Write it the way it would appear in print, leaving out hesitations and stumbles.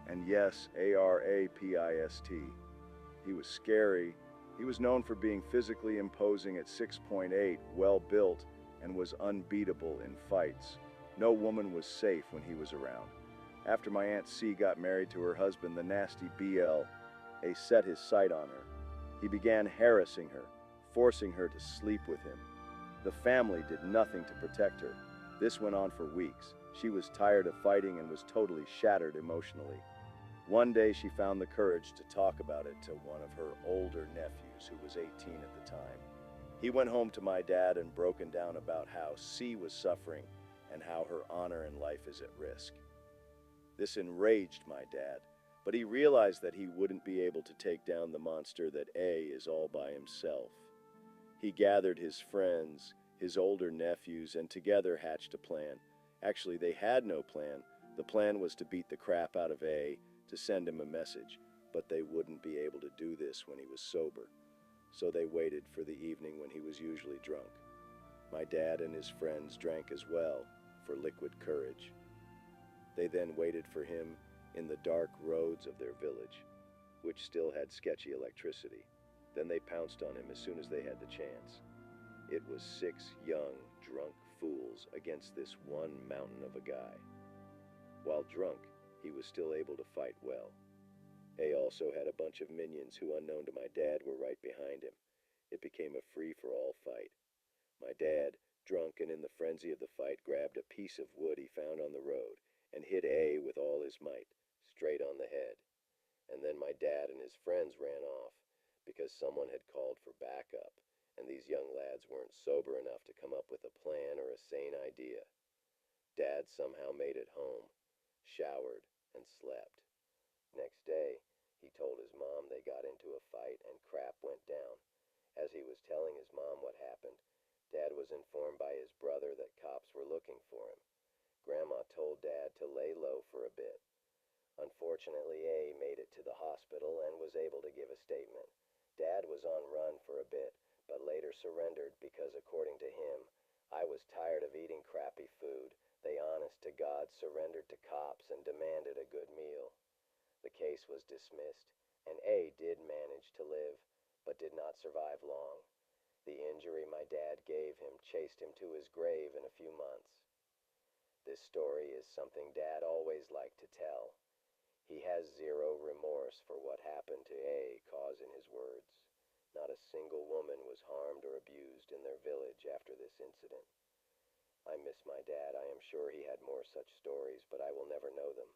And yes, Arapist. He was scary. He was known for being physically imposing at 6'8", well built, and was unbeatable in fights. No woman was safe when he was around. After my Aunt C got married to her husband, the nasty BL, set his sight on her. He began harassing her, forcing her to sleep with him. The family did nothing to protect her. This went on for weeks. She was tired of fighting and was totally shattered emotionally. One day she found the courage to talk about it to one of her older nephews, who was 18 at the time. He went home to my dad and broken down about how C was suffering and how her honor and life is at risk. This enraged my dad, but he realized that he wouldn't be able to take down the monster that A is all by himself. He gathered his friends, his older nephews, and together hatched a plan. Actually, they had no plan. The plan was to beat the crap out of A, to send him a message, but they wouldn't be able to do this when he was sober. So they waited for the evening when he was usually drunk. My dad and his friends drank as well, for liquid courage. They then waited for him in the dark roads of their village, which still had sketchy electricity. Then they pounced on him as soon as they had the chance. It was 6 young, drunk fools against this one mountain of a guy. While drunk, he was still able to fight well. A also had a bunch of minions who, unknown to my dad, were right behind him. It became a free-for-all fight. My dad, drunk and in the frenzy of the fight, grabbed a piece of wood he found on the road and hit A with all his might, straight on the head. And then my dad and his friends ran off because someone had called for backup, and these young lads weren't sober enough to come up with a plan or a sane idea. Dad somehow made it home, showered, and slept. Next day, he told his mom they got into a fight and crap went down. As he was telling his mom what happened, Dad was informed by his brother that cops were looking for him. Grandma told Dad to lay low for a bit. Unfortunately, A made it to the hospital and was able to give a statement. Dad was on run for a bit, but later surrendered because, according to him, I was tired of eating crappy food. They honest to God surrendered to cops and demanded a good meal. The case was dismissed, and A did manage to live, but did not survive long. The injury my dad gave him chased him to his grave in a few months. This story is something Dad always liked to tell. He has zero remorse for what happened to A, cause in his words. Not a single woman was harmed or abused in their village after this incident. I miss my dad. I am sure he had more such stories, but I will never know them.